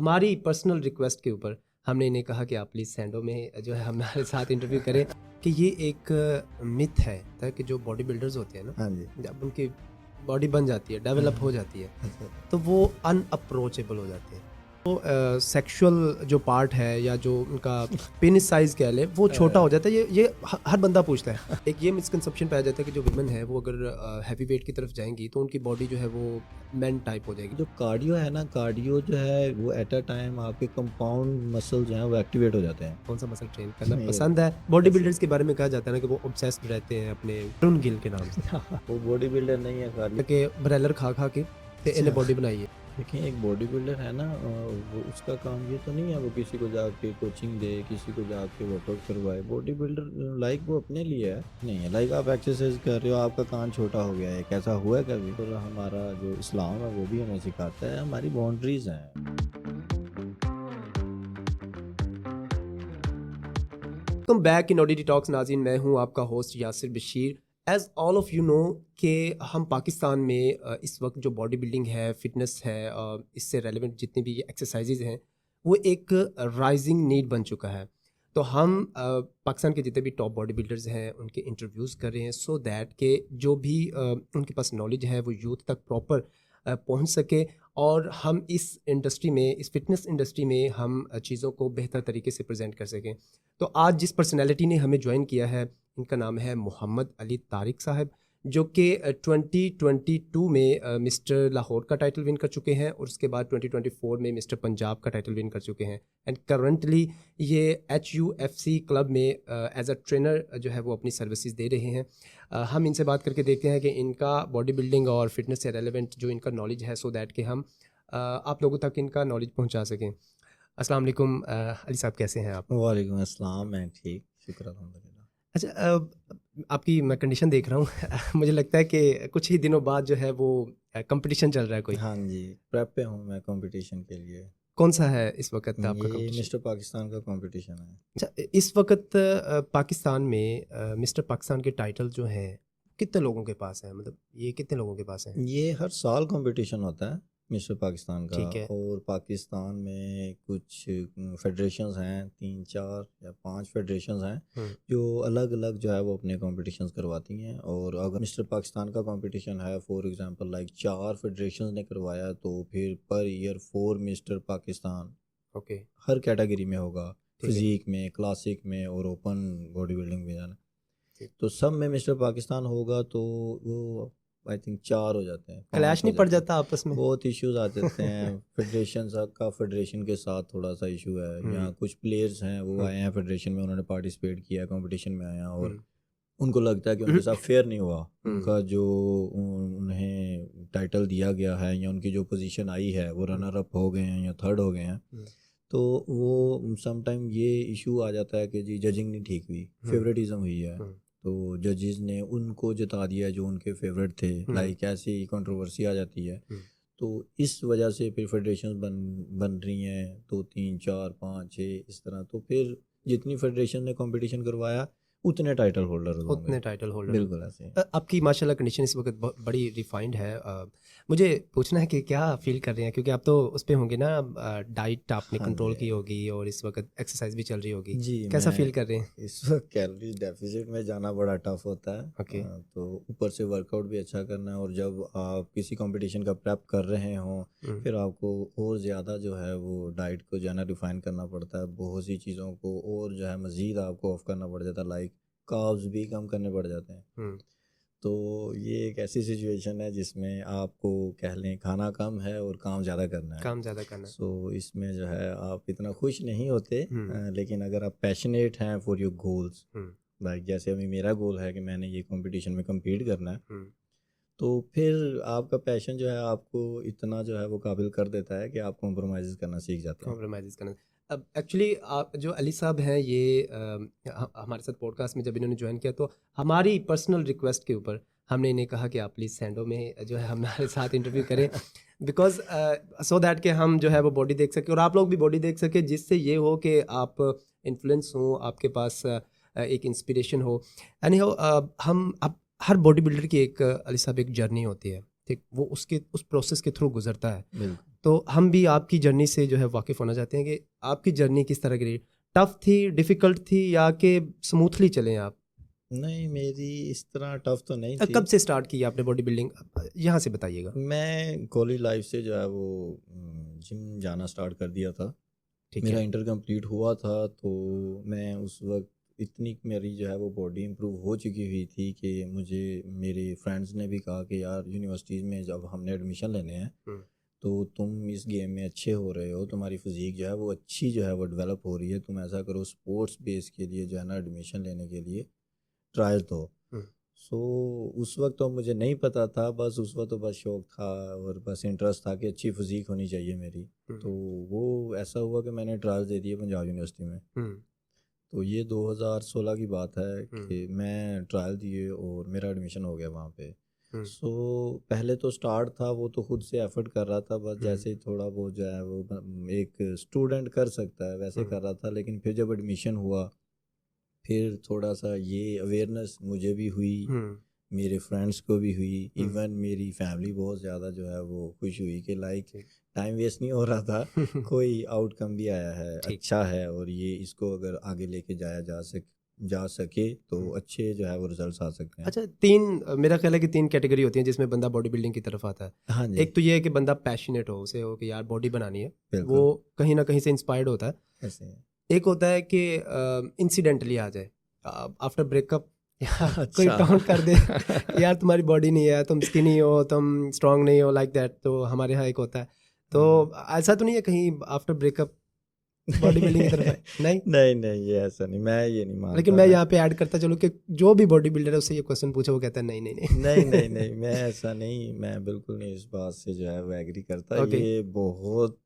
हमारी personal request के ऊपर हमने इन्हें कहा कि आप प्लीज़ सैंडो में जो है हमारे साथ इंटरव्यू करें कि ये एक मिथ है ताकि जो बॉडी बिल्डर्स होते हैं ना, हाँ जी। जब उनकी बॉडी बन जाती है, डेवलप हो जाती है, अच्छा। तो वो अनअप्रोचेबल हो जाते हैं। तो सेक्सुअल जो पार्ट है या जो उनका पेनिस साइज कह ले वो छोटा हो जाता है। ये हर बंदा पूछता है। एक ये मिसकंसेप्शन पाया जाता है कि जो विमेन है वो अगर हैवी वेट की तरफ जाएंगी तो उनकी बॉडी जो है वो मैन टाइप हो जाएगी। जो कार्डियो है ना, कार्डियो जो है वो एट अ टाइम आपके कंपाउंड मसल जो है वो एक्टिवेट हो जाते हैं। कौन सा मसल ट्रेन करना नहीं, पसंद है? बॉडी बिल्डर्स के बारे में कहा जाता है ना कि वो ऑब्सेस्ड रहते हैं अपने अरुण गिल के नाम से वो बॉडी बिल्डर नहीं है कार्डियो। कि ब्रेलर खा खा के ते इन्हें बॉडी बनाई है। देखिए, एक बॉडी बिल्डर है ना, वो उसका काम ये तो नहीं है वो किसी को जाके कोचिंग दे, किसी को जाके वर्कआउट करवाए। बॉडी बिल्डर लाइक वो अपने लिए है, नहीं है लाइक आप एक्सरसाइज कर रहे हो, आपका कान छोटा हो गया है, कैसा हुआ है कभी? और हमारा जो इस्लाम है वो भी हमें सिखाता है हमारी बाउंड्रीज हैं। Welcome back in ODD talks नाज़रीन, मैं हूं आपका host Yasir Bashir. As all of you know कि हम पाकिस्तान में इस वक्त जो बॉडी बिल्डिंग है, फिटनेस है, इससे रेलेवेंट जितनी भी एक्सरसाइजेज हैं वो एक राइजिंग नीड बन चुका है। तो हम पाकिस्तान के जितने भी टॉप बॉडी बिल्डर्स हैं उनके इंटरव्यूज़ कर रहे हैं सो दैट के जो भी उनके पास नॉलेज है वो यूथ तक प्रॉपर पहुंच सके और हम इस इंडस्ट्री में, इस फिटनेस इंडस्ट्री में हम चीज़ों को बेहतर तरीके से प्रेजेंट कर सकें। तो आज जिस पर्सनैलिटी ने हमें ज्वाइन किया है इनका नाम है मोहम्मद अली तारिक साहब, जो कि 2022 में मिस्टर लाहौर का टाइटल विन कर चुके हैं और उसके बाद 2024 में मिस्टर पंजाब का टाइटल विन कर चुके हैं। एंड करंटली ये HUFC क्लब में एज अ ट्रेनर जो है वो अपनी सर्विसेज दे रहे हैं। हम इनसे बात करके देखते हैं कि इनका बॉडी बिल्डिंग और फिटनेस से रेलेवेंट जो इनका नॉलेज है सो दैट कि हम आप लोगों तक इनका नॉलेज पहुंचा सकें। अस्सलाम वालेकुम अली साहब, कैसे हैं आप? वालेकुम अस्सलाम, मैं ठीक, शुक्र अल्हम्दुलिल्लाह। अच्छा, आपकी मैं कंडीशन देख रहा हूँ मुझे लगता है कि कुछ ही दिनों बाद जो है वो कंपटीशन चल रहा है कोई। हाँ जी, प्रेप पे हूँ मैं कंपटीशन के लिए। कौन सा है इस वक्त आपका ये कंपटीशन? मिस्टर पाकिस्तान का कंपटीशन है। अच्छा, इस वक्त पाकिस्तान में मिस्टर पाकिस्तान के टाइटल जो हैं कितने लोगों के पास हैं? मतलब ये कितने लोगों के पास हैं? ये हर साल कंपटीशन होता है मिस्टर पाकिस्तान का। ठीक है। और पाकिस्तान में कुछ फेडरेशंस हैं, 3 4 या 5 फेडरेशंस हैं जो अलग अलग जो है वो अपने कॉम्पिटिशन्स करवाती हैं। और अगर मिस्टर पाकिस्तान का कंपटीशन है, फॉर एग्जांपल लाइक 4 फेडरेशंस ने करवाया, तो फिर पर ईयर 4 मिस्टर पाकिस्तान ओके, हर कैटेगरी में होगा, ठीक है। फिजिक में, क्लासिक में और ओपन बॉडी बिल्डिंग में जाना। ठीक। तो सब में मिस्टर पाकिस्तान होगा तो वो आई थिंक 4 हो जाते हैं, 5 क्लैश हो नहीं पड़ जाते हैं। जाता आपस में? बहुत इश्यूज आ जाते हैं फेडरेशन का फेडरेशन के साथ थोड़ा सा इशू है। यहाँ कुछ प्लेयर्स हैं वो आए हैं फेडरेशन में, उन्होंने पार्टिसिपेट किया, कंपटीशन में आया और उनको लगता है कि उनके साथ फेयर नहीं हुआ। उनका जो उन्हें टाइटल दिया गया है या उनकी जो पोजीशन आई है वो रनर अप हो गए हैं या थर्ड हो गए हैं, तो वो समटाइम ये इशू आ जाता है कि जी जजिंग नहीं ठीक हुई, फेवरेटिज्म हुई है, तो जजेस ने उनको जिता दिया जो उनके फेवरेट थे। लाइक ऐसी कंट्रोवर्सी आ जाती है। तो इस वजह से फिर फेडरेशन बन रही हैं 2 3 4 5 6 इस तरह। तो फिर जितनी फेडरेशन ने कंपटीशन करवाया उतने टाइटल होल्डर होंगे। उतने टाइटल होल्डर। बिल्कुल ऐसे ही। आपकी माशाल्लाह कंडीशन इस वक्त बड़ी रिफाइंड है। मुझे पूछना है कि क्या फील कर रहे हैं, क्योंकि आप तो उस पे होंगे ना, डाइट आपने हाँ कंट्रोल जी। की होगी और इस वक्त एक्सरसाइज भी चल रही होगी। जी, कैसा मैं फील कर रहे हैं? इस वक्त कैलोरी डेफिसिट में जाना बड़ा टफ होता है। ओके। तो ऊपर से वर्कआउट भी अच्छा करना है, और जब आप किसी कंपटीशन का प्रेप कर रहे हो फिर आपको और ज़्यादा जो है वो डाइट को जो है ना रिफाइन करना पड़ता है, बहुत सी चीज़ों को और जो है मज़ीद आपको ऑफ करना पड़ जाता है, लाइक कार्ब्स भी कम करने पड़ जाते हैं। तो ये एक ऐसी सिचुएशन है जिसमें आपको कह लें खाना कम है और काम ज़्यादा करना है। काम ज़्यादा करना है। सो इसमें जो है आप इतना खुश नहीं होते, लेकिन अगर आप पैशनेट हैं फॉर योर गोल्स, लाइक जैसे अभी मेरा गोल है कि मैंने ये कंपटीशन में compete करना है, तो फिर आपका पैशन जो है आपको इतना जो है वो काबिल कर देता है कि आप कॉम्प्रोमाइज़ करना सीख जाते हैं। कॉम्प्रोमाइज़ करना। अब एक्चुअली आप जो अली साहब हैं ये हमारे साथ पॉडकास्ट में जब इन्होंने ज्वाइन किया तो हमारी पर्सनल रिक्वेस्ट के ऊपर हमने इन्हें कहा कि आप प्लीज़ सैंडो में जो है हमारे साथ इंटरव्यू करें बिकॉज सो दैट कि हम जो है वो बॉडी देख सकें और आप लोग भी बॉडी देख सकें, जिससे ये हो कि आप इन्फ्लुएंस हो, आपके पास एक इंस्पिरेशन हो। यानी हो हम अब हर बॉडी बिल्डर की एक अली साहब एक जर्नी होती है, ठीक, वो उसके उस प्रोसेस के थ्रू गुजरता है। बिल्कुल। तो हम भी आपकी जर्नी से जो है वाकिफ़ होना चाहते हैं कि आपकी जर्नी किस तरह की रही, टफ थी, डिफ़िकल्ट थी या कि स्मूथली चले आप? नहीं, मेरी इस तरह टफ तो नहीं थी। कब से स्टार्ट की आपने बॉडी बिल्डिंग, यहाँ से बताइएगा। मैं कॉलेज लाइफ से जो है वो जिम जाना स्टार्ट कर दिया था। ठीक मेरा है। इंटर कंप्लीट हुआ था तो मैं उस वक्त इतनी मेरी जो है वो बॉडी इम्प्रूव हो चुकी हुई थी कि मुझे मेरे फ्रेंड्स ने भी कहा कि यार यूनिवर्सिटीज़ में जब हमने एडमिशन लेने हैं तो तुम इस गेम में अच्छे हो रहे हो, तुम्हारी फिज़ीक जो है वो अच्छी जो है वो डेवलप हो रही है, तुम ऐसा करो स्पोर्ट्स बेस के लिए जो है ना एडमिशन लेने के लिए ट्रायल तो। सो उस वक्त तो मुझे नहीं पता था, बस उस वक्त तो बस शौक था और बस इंटरेस्ट था कि अच्छी फिज़ीक होनी चाहिए मेरी। तो वो ऐसा हुआ कि मैंने ट्रायल दे दिए पंजाब यूनिवर्सिटी में। तो ये 2016 की बात है कि मैं ट्रायल दिए और मेरा एडमिशन हो गया वहाँ पे। सो पहले तो स्टार्ट था वो तो खुद से एफर्ट कर रहा था, बस जैसे थोड़ा बहुत जो है वो एक स्टूडेंट कर सकता है वैसे कर रहा था। लेकिन फिर जब एडमिशन हुआ फिर थोड़ा सा ये अवेयरनेस मुझे भी हुई, मेरे फ्रेंड्स को भी हुई, इवन मेरी फैमिली बहुत ज़्यादा जो है वो खुश हुई कि लाइक टाइम वेस्ट नहीं हो रहा था, कोई आउटकम भी आया है अच्छा है और ये इसको अगर आगे लेके जा सके तो अच्छे जो है वो रिजल्ट्स आ सकते हैं। अच्छा, तीन, मेरा ख्याल है कि तीन कैटेगरी होती हैं जिसमें बंदा बॉडी बिल्डिंग की तरफ आता है। हाँ जी, एक तो ये है कि बंदा पैशनेट हो, उसे हो कि यार बॉडी बनानी है, वो बिल्कुल कहीं ना कहीं से इंस्पायर्ड होता है। ऐसे है। एक होता है कि इंसिडेंटली आ जाए आफ्टर ब्रेकअप, कोई अच्छा टॉन्ट कर दे कि यार तुम्हारी बॉडी नहीं है, तुम स्किनी हो, तुम स्ट्रांग नहीं हो, लाइक दैट। तो हमारे यहाँ एक होता है। तो ऐसा तो नहीं है कहीं आफ्टर ब्रेकअप बॉडी बिल्डिंग की तरफ है? नहीं। नहीं नहीं, ये ऐसा नहीं, मैं ये नहीं मानता। लेकिन मैं यहाँ पे ऐड करता चलूँ कि जो भी बॉडी बिल्डर है उससे ये क्वेश्चन पूछे, वो कहता है नहीं नहीं नहीं। नहीं नहीं नहीं, मैं ऐसा नहीं, मैं बिल्कुल नहीं इस बात से जो है वो एग्री करता। Okay. ये बहुत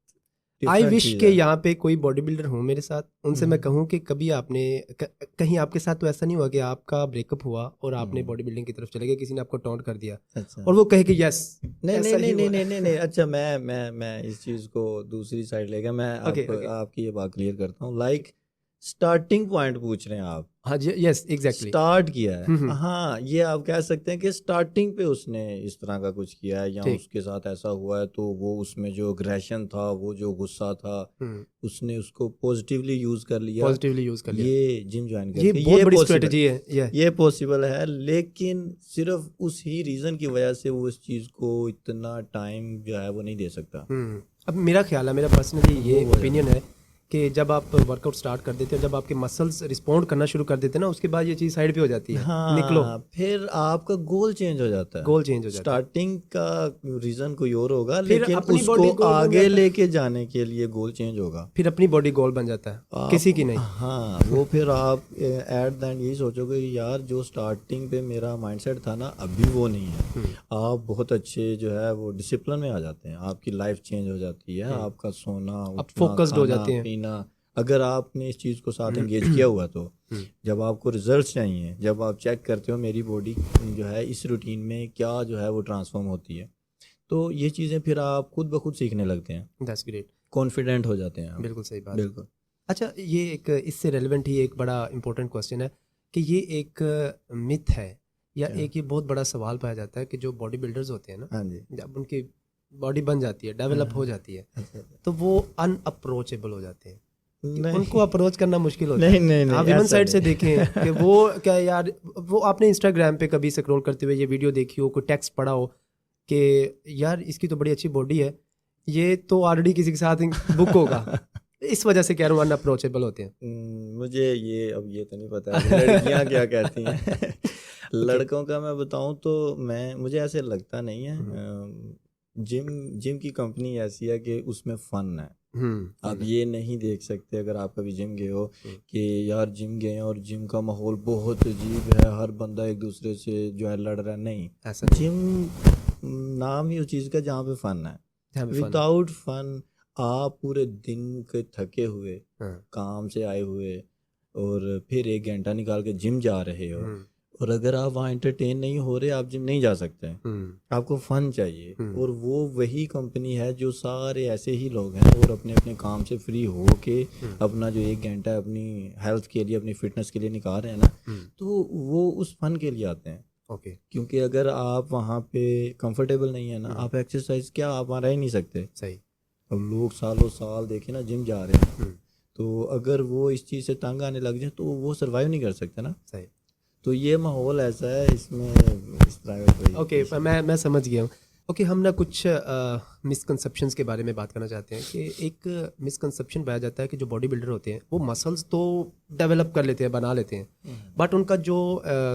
आई डिफरेंट विश चीज़ के है। यहाँ पे कोई बॉडी बिल्डर हो मेरे साथ, उनसे मैं कहूँ कि कभी आपने कहीं आपके साथ तो ऐसा नहीं हुआ कि आपका ब्रेकअप हुआ और आपने बॉडी बिल्डिंग की तरफ चले गए, किसी ने आपको टॉन्ट कर दिया अच्छा और वो कहे कि यस नहीं ऐसा नहीं ही नहीं हुआ। नहीं नहीं नहीं, अच्छा मैं इस चीज़ को दूसरी साइड ले गया। मैं Okay, okay. आपकी ये बात क्लियर करता हूँ। लाइक स्टार्टिंग पॉइंट पूछ रहे हैं आप, हाँ जी, यस एग्जैक्टली। स्टार्ट किया है, हाँ ये आप कह सकते हैं कि स्टार्टिंग पे उसने इस तरह का कुछ किया है या ठीक। उसके साथ ऐसा हुआ है, तो वो उसमें जो अग्रेशन था, वो जो गुस्सा था, उसने उसको पॉजिटिवली यूज कर लिया, पॉजिटिवली यूज कर लिया। ये जिम ज्वाइन ये करके बहुत बड़ी possible- स्ट्रेटजी है। ये पॉसिबल है। लेकिन सिर्फ उस ही रीजन की वजह से वो इस चीज को इतना टाइम जो है वो नहीं दे सकता। अब मेरा ख्याल है, मेरा पर्सनली ये ओपिनियन है कि जब आप वर्कआउट स्टार्ट कर देते हैं, जब आपके मसल्स रिस्पॉन्ड करना शुरू कर देते हैं ना, उसके बाद ये चीज़ साइड पे हो जाती है। हाँ, निकलो, फिर आपका गोल चेंज हो जाता है। गोल चेंज हो जाता है। स्टार्टिंग का रीजन कोई और होगा, फिर लेकिन अपनी body उसको goal बन आगे जाता है। लेके जाने के लिए गोल चेंज होगा। फिर अपनी बॉडी गोल बन जाता है, किसी की नहीं। हाँ, वो फिर आप एट द एंड यही सोचोगे यार जो स्टार्टिंग पे मेरा माइंडसेट था ना, अभी वो नहीं है। आप बहुत अच्छे जो है वो डिसिप्लिन में आ जाते हैं, आपकी लाइफ चेंज हो जाती है, आपका सोना उठना, फोकस्ड हो खाना, जाते हैं। पीना, अगर आपने इस चीज़ को साथ एंगेज किया हुआ तो जब आपको रिजल्ट्स चाहिए, जब आप चेक करते हो मेरी बॉडी जो है इस रूटीन में क्या जो है वो ट्रांसफॉर्म होती है, तो ये चीज़ें फिर आप खुद ब खुद सीखने लगते हैं, दैट्स ग्रेट, कॉन्फिडेंट हो जाते हैं आप। बिल्कुल सही बात। बिल्कुल। अच्छा, ये एक इससे रेलेवेंट ही एक बड़ा इंपॉर्टेंट क्वेश्चन है कि ये एक मिथ है या एक ये बहुत बड़ा सवाल पाया जाता है कि जो बॉडी बिल्डर्स होते हैं ना, हाँ जी, जब उनकी बॉडी बन जाती है, डेवलप हो जाती है, तो वो अनअप्रोचेबल हो जाते हैं। नहीं उनको अप्रोच करना मुश्किल होता नहीं है। नहीं नहीं, आप विमन ऐसा साइड से नहीं। देखें कि वो क्या यार, वो आपने इंस्टाग्राम पे कभी स्क्रॉल करते हुए ये वीडियो देखी हो, कोई टेक्स्ट पढ़ा हो कि यार इसकी तो बड़ी अच्छी बॉडी है, ये तो ऑलरेडी किसी के साथ बुक होगा। इस वजह से कह रहा हूँ अनअप्रोचेबल होते हैं। मुझे ये अब ये तो नहीं पता है लड़कियां क्या कहती हैं। लड़कों का मैं बताऊं तो मुझे ऐसे लगता नहीं है। जिम की कंपनी ऐसी है कि उसमें फन है। आप ये नहीं देख सकते अगर आप कभी जिम गए हो कि यार जिम गए हैं और जिम का माहौल बहुत अजीब है, हर बंदा एक दूसरे से जो है लड़ रहा है, नहीं। ऐसा जिम नाम ही उस चीज़ का जहाँ पे फन है। विदाउट फन आप पूरे दिन के थके हुए, काम से आए हुए और फिर 1 घंटा निकाल के जिम जा रहे हो, और अगर आप वहाँ एंटरटेन नहीं हो रहे, आप जिम नहीं जा सकते हैं। आपको फन चाहिए, और वो वही कंपनी है जो सारे ऐसे ही लोग हैं और अपने अपने काम से फ्री हो के अपना जो 1 घंटा अपनी हेल्थ के लिए, अपनी फिटनेस के लिए निकाल रहे हैं ना, तो वो उस फन के लिए आते हैं। ओके, क्योंकि अगर आप वहाँ पे कंफर्टेबल नहीं है ना, आप एक्सरसाइज क्या आप वहाँ रह ही नहीं सकते। सही। अब लोग सालों साल देखे ना जिम जा रहे हैं, तो अगर वो इस चीज़ से तंग आने लग जाए तो वो सरवाइव नहीं कर सकते ना। सही। तो ये माहौल ऐसा है, इसमें इस तरह का कोई ओके, issue मैं समझ गया हूँ। ओके, हम ना कुछ मिसकंसेप्शंस के बारे में बात करना चाहते हैं कि एक मिसकंसेप्शन पाया जाता है कि जो बॉडी बिल्डर होते हैं वो मसल्स तो डेवलप कर लेते हैं, बना लेते हैं, बट उनका जो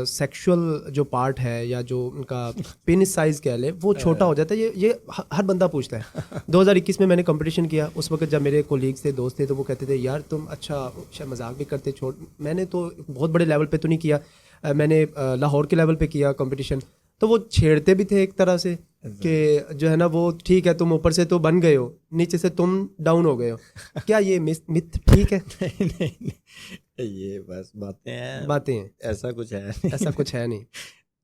सेक्सुअल जो पार्ट है या जो उनका पेनिस साइज कह ले वो छोटा हो जाता है। ये हर बंदा पूछता है। 2021 में मैंने कंपटीशन किया, उस वक्त जब मेरे कोलीग्स थे, दोस्त थे, तो वो कहते थे यार तुम अच्छा शायद मजाक भी करते, छोड़। मैंने तो बहुत बड़े लेवल पे तो नहीं किया, मैंने लाहौर के लेवल पे किया कंपटीशन। तो वो छेड़ते भी थे एक तरह से कि जो है ना वो ठीक है, तुम ऊपर से तो बन गए हो, नीचे से तुम डाउन हो गए हो। क्या ये मिथ ठीक है? नहीं नहीं नहीं, ये बस बातें हैं, ऐसा कुछ है नहीं। ऐसा कुछ है नहीं।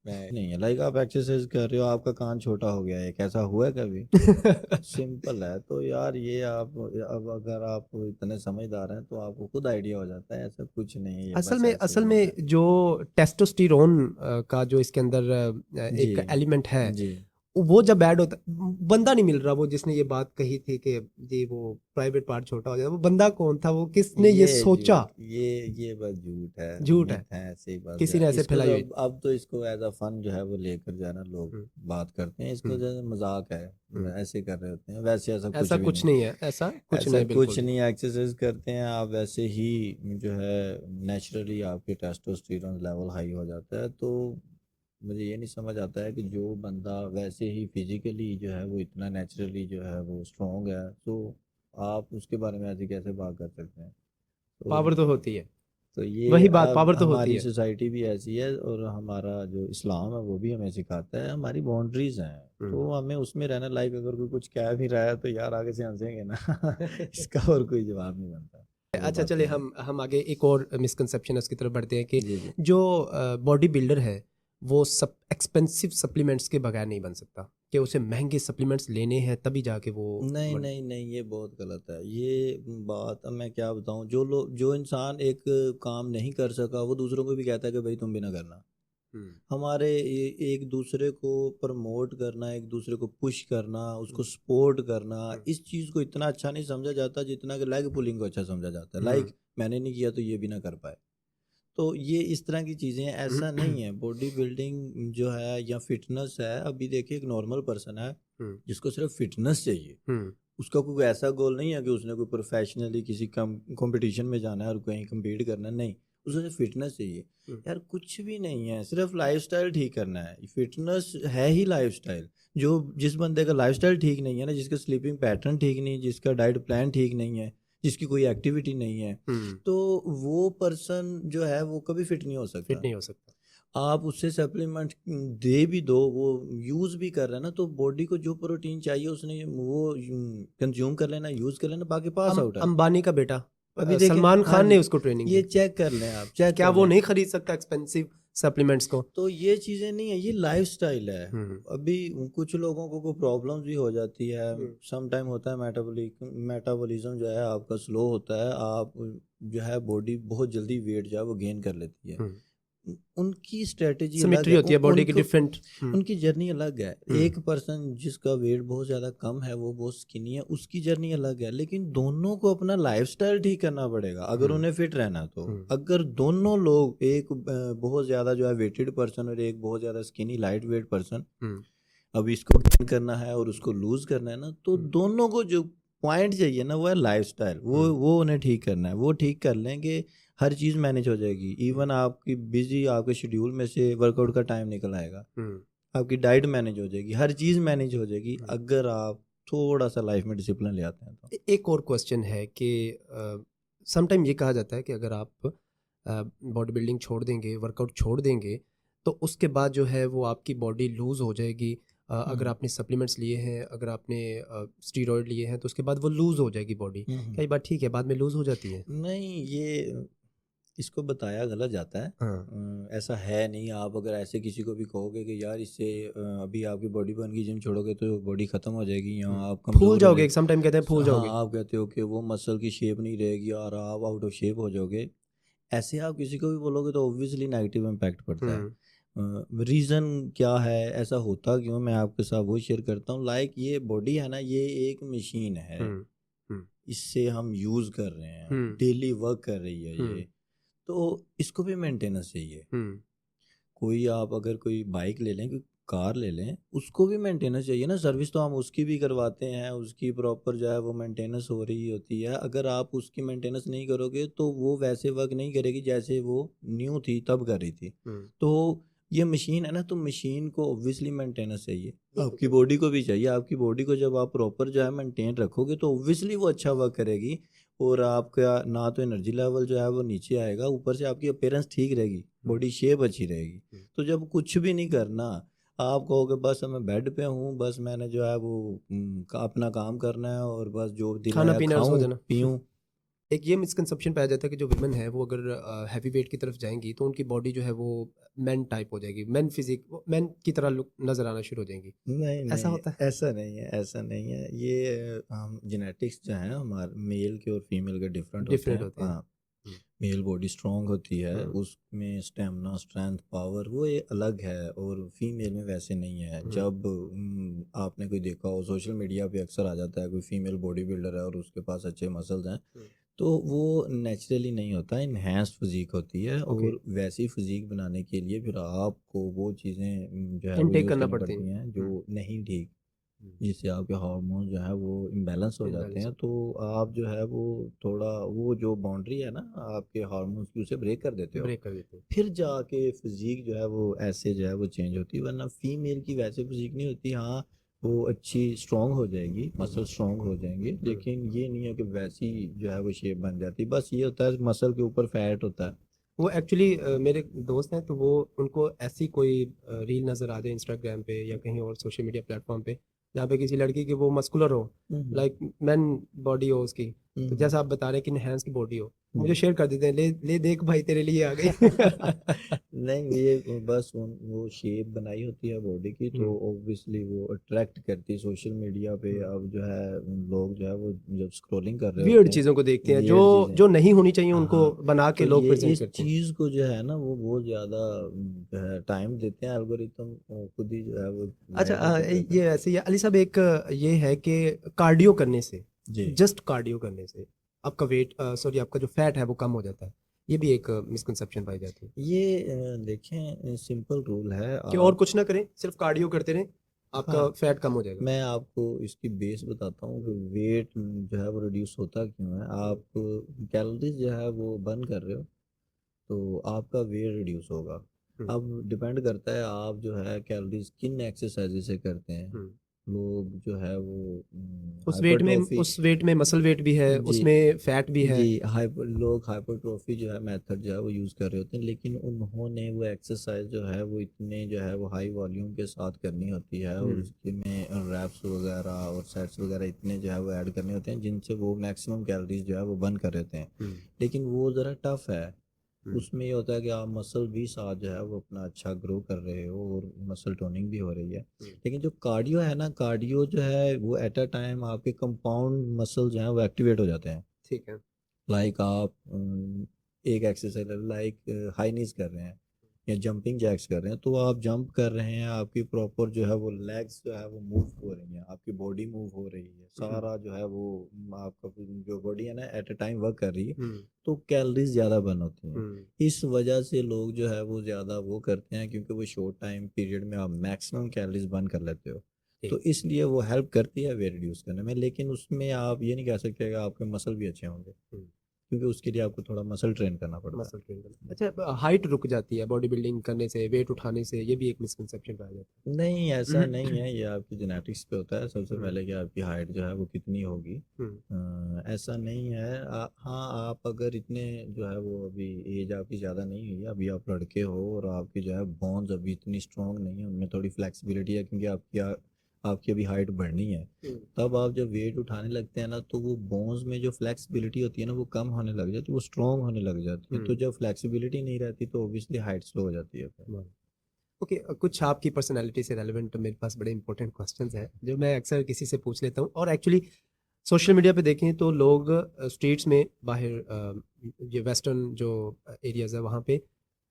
नहीं है, लाइक आप एक्सरसाइज कर रहे हो, आपका कान छोटा हो गया है, कैसा हुआ है कभी? सिंपल है। तो यार ये आप अब अगर आप इतने समझदार हैं तो आपको खुद आइडिया हो जाता है, ऐसा कुछ नहीं है, ये असल बस में ऐसे असल ही में है। जो टेस्टोस्टेरोन का जो इसके अंदर जी एक एलिमेंट है, जी वो जब ऐड होता, बंदा नहीं मिल रहा वो जिसने ये बात कही थी कि ये वो प्राइवेट पार्ट छोटा हो जाए। वो बंदा कौन था, वो किसने ये सोचा? झूठ, ये बस झूठ है, झूठ है, मिथ है, ऐसे ही बस किसी है। ने ऐसे इसको फैलाई तो हुई। अब तो इसको एज अ फन जो है वो लेकर जो है ना लोग हम्म, बात करते हैं, इसको हम्म, जो है मजाक है, हम्म। ऐसे कर रहे होते हैं। वैसे ऐसा कुछ ऐसा भी कुछ नहीं, नहीं है, ऐसा कुछ ऐसा नहीं, कुछ बिल्कुल भी। नहीं। एक्सरसाइज करते हैं आप वैसे ही जो है नेचुरली आपके टेस्टोस्टेरोन लेवल हाई हो जाता है। तो मुझे ये नहीं समझ आता है कि जो बंदा वैसे ही फिजिकली जो है वो इतना नेचुरली जो है वो स्ट्रॉन्ग है, तो आप उसके बारे में ऐसे कैसे बात कर सकते हैं? तो पावर तो होती है, तो ये वही बात, अब पावर तो होती हमारी है। सोसाइटी भी ऐसी है, और हमारा जो इस्लाम है वो भी हमें सिखाता है, हमारी बाउंड्रीज हैं, तो हमें उसमें रहना। लाइक अगर कोई कुछ कह भी रहा है तो यार आगे से हंसेंगे ना। इसका और कोई जवाब नहीं बनता, वो अच्छा, बातें चलिए हैं। हम आगे एक और मिसकंसेप्शन उसकी तरफ बढ़ते हैं कि जी जी। जो बॉडी बिल्डर है वो सब एक्सपेंसिव सप्लीमेंट्स के बगैर नहीं बन सकता, कि उसे महंगे सप्लीमेंट्स लेने हैं तभी जाके वो नहीं बन। नहीं नहीं, ये बहुत गलत है ये बात। अब मैं क्या बताऊं, जो इंसान एक काम नहीं कर सका वो दूसरों को भी कहता है कि भाई तुम भी ना करना। हम्म, हमारे एक दूसरे को प्रमोट करना, एक दूसरे को पुश करना, उसको हम्म, सपोर्ट करना, हम्म, इस चीज़ को इतना अच्छा नहीं समझा जाता जितना कि लेग पुलिंग को अच्छा समझा जाता है। हम्म, लाइक मैंने नहीं किया तो ये भी ना कर पाए। तो ये इस तरह की चीज़ें हैं, ऐसा नहीं है। बॉडी बिल्डिंग जो है या फिटनेस है, अभी देखिए एक नॉर्मल पर्सन है हम्म, जिसको सिर्फ फिटनेस चाहिए, हम्म, उसका कोई ऐसा गोल नहीं है कि उसने कोई प्रोफेशनली किसी कंपटीशन में जाना है और कहीं compete करना है, नहीं। उसे सिर्फ फिटनेस चाहिए। हम्म, यार कुछ भी नहीं है, सिर्फ लाइफस्टाइल ठीक करना है। फिटनेस है ही लाइफस्टाइल। जो जिस बंदे का लाइफस्टाइल ठीक नहीं है ना, जिसका स्लीपिंग पैटर्न ठीक नहीं, जिसका डाइट प्लान ठीक नहीं है, जिसकी कोई एक्टिविटी नहीं है, हम्म, तो वो पर्सन जो है वो कभी फिट नहीं हो फिट सकता। नहीं हो सकता। आप उससे सप्लीमेंट दे भी दो, वो यूज़ भी कर रहा है ना, तो बॉडी को जो प्रोटीन चाहिए उसने वो कंज्यूम कर लेना, यूज़ कर लेना, बाकी पास आउट है। अंबानी का बेटा अभी देखें, सलमान हाँ खान ने जी, उसको ट्रेनिंग ये दी, चेक कर लें, आप चेक क्या कर वो लें। नहीं खरीद सकता एक्सपेंसिव सप्लीमेंट्स को? तो ये चीज़ें नहीं है, ये लाइफस्टाइल है। हम्म, अभी कुछ लोगों को प्रॉब्लम्स भी हो जाती है, हम्म, सम टाइम होता है मेटाबॉलिज्म जो है आपका स्लो होता है, आप जो है बॉडी बहुत जल्दी वेट जो है वो गेन कर लेती है। हम्म। उनकी स्ट्रेटजी अलग सिमेट्री है, होती है बॉडी की उनको डिफरेंट। उनकी जर्नी अलग है। हम्म, एक पर्सन जिसका वेट बहुत ज़्यादा कम है, वो बहुत स्किनी है, उसकी जर्नी अलग है। लेकिन दोनों को अपना लाइफस्टाइल ठीक करना पड़ेगा अगर हम्म, उन्हें फिट रहना है। तो हम्म, अगर दोनों लोग, एक बहुत ज़्यादा जो है वेटेड पर्सन और एक बहुत ज़्यादा स्किनी लाइट वेट पर्सन, हम्म, अब इसको गेन करना है और उसको लूज़ करना है ना, तो हम्म, दोनों को जो पॉइंट चाहिए ना वो है लाइफस्टाइल। हम्म, वो उन्हें ठीक करना है, वो ठीक कर लेंगे, हर चीज़ मैनेज हो जाएगी। इवन आपकी बिजी आपके शेड्यूल में से वर्कआउट का टाइम निकल आएगा, हम्म, आपकी डाइट मैनेज हो जाएगी, हर चीज़ मैनेज हो जाएगी, हम्म। अगर आप थोड़ा सा लाइफ में डिसिप्लिन ले आते हैं तो। एक और क्वेश्चन है कि समटाइम ये कहा जाता है कि अगर आप बॉडी बिल्डिंग छोड़ देंगे, वर्कआउट छोड़ देंगे, तो उसके बाद जो है वो आपकी बॉडी लूज़ हो जाएगी। अगर आपने सप्लीमेंट्स लिए हैं, अगर आपने स्टीरॉयड लिए हैं, तो उसके बाद वो लूज़ हो जाएगी बॉडी। क्या ये बात ठीक है, बाद में लूज़ हो जाती है? नहीं, ये इसको बताया गलत जाता है। हाँ, ऐसा है नहीं। आप अगर ऐसे किसी को भी कहोगे कि यार इससे अभी आपकी बॉडी बन गई, जिम छोड़ोगे तो बॉडी ख़त्म हो जाएगी या आप फूल कमज़ोर हो जाओगे, जाएगी, समटाइम कहते हैं फूल हाँ जाओगे। आप कहते हो कि वो मसल की शेप नहीं रहेगी और आप आउट ऑफ शेप हो जाओगे, ऐसे आप किसी को भी बोलोगे तो ऑब्वियसली नेगेटिव इम्पैक्ट पड़ता है। हम्म, रीज़न क्या है, ऐसा होता क्यों, मैं आपके साथ वो शेयर करता हूँ। लाइक ये बॉडी है ना, ये एक मशीन है, इससे हम यूज़ कर रहे हैं, डेली वर्क कर रही है ये, तो इसको भी मेंटेनेंस चाहिए। कोई आप अगर कोई बाइक ले लें, कोई कार ले लें, उसको भी मेंटेनेंस चाहिए ना, सर्विस तो हम उसकी भी करवाते हैं, उसकी प्रॉपर जो है वो मेंटेनेंस हो रही होती है। अगर आप उसकी मेंटेनेंस नहीं करोगे तो वो वैसे वर्क नहीं करेगी जैसे वो न्यू थी तब कर रही थी। तो ये मशीन है ना, तो मशीन को ऑब्वियसली मेंटेनेंस चाहिए, आपकी बॉडी को भी चाहिए। आपकी बॉडी को जब आप प्रॉपर जो है मेंटेन रखोगे तो ऑब्वियसली वो अच्छा वर्क करेगी, और आपका ना तो एनर्जी लेवल जो है वो नीचे आएगा, ऊपर से आपकी अपीयरेंस ठीक रहेगी, बॉडी शेप अच्छी रहेगी। तो जब कुछ भी नहीं करना, आप कहोगे बस मैं बेड पे हूँ, बस मैंने जो है वो अपना काम करना है और बस जो दिल खाना आया पीना और सो खाऊं जाना। पीऊं। एक ये मिसकंसेप्शन पाया जाता है कि जो विमेन है वो अगर हैवी वेट की तरफ जाएंगी तो उनकी बॉडी जो है वो मैन टाइप हो जाएगी, मैन फिजिक, मैन की तरह लुक नजर आना शुरू हो जाएंगी। नहीं ऐसा नहीं, होता है? ऐसा नहीं है, ऐसा नहीं है। ये हम जेनेटिक्स जो है हमारे मेल के और फीमेल के डिफरेंट होते डिफरेंट हैं। होते हैं। हाँ, मेल बॉडी स्ट्रांग होती है, हम्म, उसमें स्टेमिना, स्ट्रेंथ, पावर वो ये अलग है, और फीमेल में वैसे नहीं है। हम्म, जब आपने कोई देखा हो, सोशल मीडिया पे अक्सर आ जाता है कोई फीमेल बॉडी बिल्डर है और उसके पास अच्छे मसल्स हैं, हम्म, तो वो नेचुरली नहीं होता, इन्हेंस्ड फिजिक होती है। ओके, और वैसी फिजिक बनाने के लिए फिर आपको वो चीज़ें जो है वो इनटेक यूज़ करना करनी पड़ती है। पड़ती हैं जो नहीं ठीक, हम्म, जिससे आपके हार्मोन जो है वो इम्बैलेंस हो जाते इम्बैलेंस हैं। होता तो आप जो है वो थोड़ा वो जो बाउंड्री है ना आपके हार्मोन्स की, उसे ब्रेक कर देते है, हो, ब्रेक कर देते हैं। फिर जाके फिजिक जो है वो ऐसे जो है वो चेंज होती है। वरना फीमेल की वैसे फिजिक नहीं होती। हाँ, वो अच्छी स्ट्रांग हो जाएगी, मसल स्ट्रांग हो जाएंगे, लेकिन ये नहीं है कि वैसी जो है वो शेप बन जाती। बस ये होता है मसल के ऊपर फैट होता है। वो एक्चुअली मेरे दोस्त हैं तो वो उनको ऐसी कोई रील नज़र आ जाए इंस्टाग्राम पे या कहीं और सोशल मीडिया प्लेटफॉर्म पे जहाँ पे किसी लड़की की वो मस्कुलर हो, हम्म लाइक मैन बॉडी हो उसकी, तो हम्म जैसा आप बता रहे हैं कि इनहेंस की बॉडी हो, मुझे हम्म। शेयर कर देते हैं, ले ले देख भाई तेरे लिए आ गई। नहीं, ये बस वो शेप बनाई होती है बॉडी की, तो हम्म, ऑब्वियसली वो अट्रैक्ट करती है सोशल मीडिया पे। हम्म। अब जो है लोग जो है वो जब स्क्रॉलिंग कर रहे वियर्ड होते हैं, चीज़ों को देखते हैं जो वियर्ड चीज़ें, जो नहीं होनी चाहिए उनको हाँ, बना के तो लोग ये प्रेजेंट इस करते हैं। चीज़ को जो है ना वो बहुत ज़्यादा जो है टाइम देते हैं, एल्गोरिथम खुद ही जो है वो अच्छा, लाइक कर देते हैं। ये ऐसे ही अली साहब, एक ये है कि कार्डियो करने से, जी, जस्ट कार्डियो करने से आपका वेट, सॉरी, आपका जो फैट है वो कम हो जाता है। ये भी एक मिसकंसेप्शन पाई जाती है ये देखें सिंपल रूल है। कि और आप, कुछ ना करें, सिर्फ कार्डियो करते रहें, आपका हाँ, फैट कम हो जाएगा। मैं आपको इसकी बेस बताता हूँ कि हम्म, वेट जो है वो रिड्यूस होता क्यों है। हम्म, आप कैलोरीज जो है वो बर्न कर रहे हो, तो आपका वेट रिड्यूस होगा। हम्म, अब डिपेंड करता है आप जो है कैलोरीज किन एक्सरसाइज से करते हैं। हम्म। लोग जो है वो हाइपरट्रॉफी, उस वेट में मसल वेट भी है, जी उसमें फैट भी है। जी, हाइपर लोग हाइपरट्रॉफी जो है मेथड जो है वो यूज़ कर रहे होते हैं, लेकिन उन्होंने वो एक्सरसाइज जो है वो इतने जो है वो हाई वॉल्यूम के साथ करनी होती है, और हम्म, उसके में रैप्स वगैरह और सेट्स वगैरह इतने जो है वो ऐड करने होते हैं जिनसे वो मैक्सिमम कैलोरीज जो है वो बर्न कर रहे होते हैं। हम्म, लेकिन वो ज़रा टफ है। हम्म, उसमें ये होता है कि आप मसल भी साथ जो है वो अपना अच्छा ग्रो कर रहे हो और मसल टोनिंग भी हो रही है। हम्म। लेकिन जो कार्डियो है ना, कार्डियो जो है वो एट अ टाइम आपके कंपाउंड मसल जो है वो एक्टिवेट हो जाते हैं। ठीक है। लाइक आप एक एक्सरसाइज लाइक हाई नीज कर रहे हैं या जंपिंग जैक्स कर रहे हैं, तो आप जंप कर रहे हैं, आपकी प्रॉपर जो है वो लेग्स जो है वो मूव हो रही हैं, आपकी बॉडी मूव हो रही है, हम्म, सारा जो है वो आपका जो बॉडी है ना एट अ टाइम वर्क कर रही है, हम्म, तो कैलोरीज ज़्यादा बर्न होती हैं। हम्म। इस वजह से लोग जो है वो ज़्यादा वो करते हैं, क्योंकि वो शॉर्ट टाइम पीरियड में आप मैक्सिमम कैलोरीज बर्न कर लेते हो। तो ठीक। इसलिए वो हेल्प करती है वेट रिड्यूस करने में, लेकिन उसमें आप ये नहीं कह सकते कि आपके मसल भी अच्छे होंगे, हम्म। क्योंकि उसके लिए आपको थोड़ा मसल ट्रेन करना पड़ता है। मसल ट्रेन करना, अच्छा, हाइट रुक जाती है बॉडी बिल्डिंग करने से, वेट उठाने से, ये भी एक मिसकंसेप्शन पाया जाता नहीं, है। ऐसा नहीं है, ये आपकी जेनेटिक्स पे होता है सबसे हम्म, पहले कि आपकी हाइट जो है वो कितनी होगी। हम्म, ऐसा नहीं है। हाँ, आप अगर इतने जो है वो अभी एज आपकी ज़्यादा नहीं हुई है, अभी आप लड़के हो और आपकी जो है बोन्स अभी इतनी स्ट्रांग नहीं है, उनमें थोड़ी फ्लेक्सिबिलिटी है, क्योंकि आपकी अभी हाइट बढ़नी है। हम्म, तब आप जब वेट उठाने लगते हैं ना, तो वो बोन्स में जो फ्लेक्सिबिलिटी होती है ना वो कम होने लग जाती है, वो स्ट्रांग होने लग जाती है। तो हम्म। जब फ्लेक्सिबिलिटी नहीं रहती तो ऑब्वियसली हाइट स्लो हो जाती है फिर। ओके, कुछ आपकी पर्सनैलिटी से रेलेवेंट मेरे पास बड़े इंपॉर्टेंट क्वेश्चंस हैं जो मैं अक्सर किसी से पूछ लेता हूँ, और एक्चुअली सोशल मीडिया पे देखें तो लोग स्ट्रीट्स में बाहर, ये वेस्टर्न जो एरियाज़ है वहाँ पे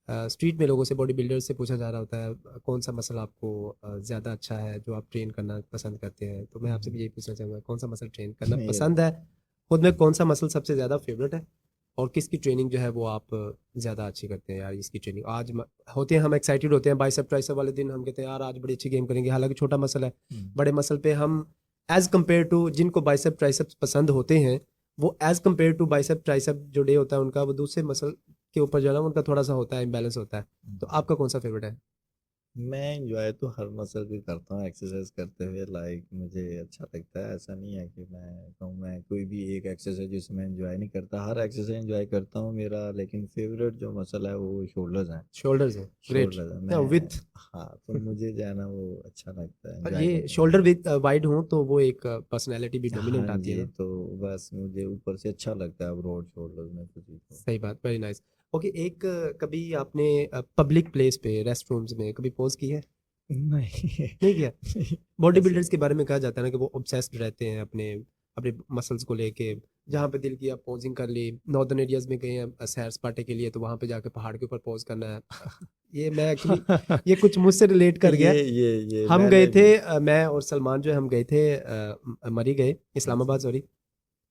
स्ट्रीट में लोगों से, बॉडी बिल्डर से पूछा जा रहा होता है कौन सा मसल आपको ज़्यादा अच्छा है जो आप ट्रेन करना पसंद करते हैं, तो मैं आपसे भी यही पूछना चाहूँगा कौन सा मसल ट्रेन करना मेरा पसंद है, खुद में कौन सा मसल सबसे ज़्यादा फेवरेट है, और किसकी ट्रेनिंग जो है वो आप ज़्यादा अच्छी करते हैं, यार इसकी ट्रेनिंग आज होते हैं हम एक्साइटेड होते हैं बाइसेप ट्राइसेप वाले दिन, हम कहते हैं यार आज बड़ी अच्छी गेम करेंगे, हालांकि छोटा मसल है, बड़े मसल पे हम एज़ कम्पेयर टू जिनको बाइसेप ट्राइसेप पसंद होते हैं वो as compare to bicep tricep जो डे होता है उनका, वो दूसरे मसल के ऊपर जो है ना उनका थोड़ा सा होता है इम्बैलेंस होता है, तो आपका कौन सा फेवरेट है? मैं एंजॉय तो हर मसल भी करता हूँ एक्सरसाइज करते हुए, लाइक मुझे अच्छा लगता है। ऐसा नहीं है कि मैं कहूँ मैं कोई भी एक एक्सरसाइज जिसे मैं एंजॉय नहीं करता, हर एक्सरसाइज एंजॉय करता हूँ मेरा, लेकिन फेवरेट जो मसल है वो शोल्डर्स हैं। शोल्डर्स है, ग्रेट। शोल्डर है मैं। विथ हाँ, तो मुझे जो है ना वो अच्छा लगता है, और एंजॉय ये करता हूँ। शोल्डर विथ वाइड हो तो वो एक पर्सनैलिटी भी हाँ डोमिनेंट आती है जी, ना। तो बस मुझे ऊपर से अच्छा लगता है ब्रॉड शोल्डर्स में फिजिक को। सही बात, वेरी नाइस। ओके, एक कभी आपने पब्लिक प्लेस पे रेस्ट रूम्स में कभी पोज की है? नहीं। नहीं किया? नहीं, बॉडी ऐसे बिल्डर्स के बारे में कहा जाता है ना कि वो ऑब्सेस्ड रहते हैं अपने अपने मसल्स को लेके, जहाँ पे दिल किया पोजिंग कर ली, नॉर्दर्न एरियाज में गए हैं सैर सपाटे के लिए तो वहाँ पे जाके पहाड़ के ऊपर पोज करना है। ये मैं एक्चुअली ये कुछ मुझसे रिलेट कर गया। ये हम गए मैंने थे भी। मैं और सलमान जो है हम गए थे मरी गए अच्छा। इस्लामाबाद सॉरी,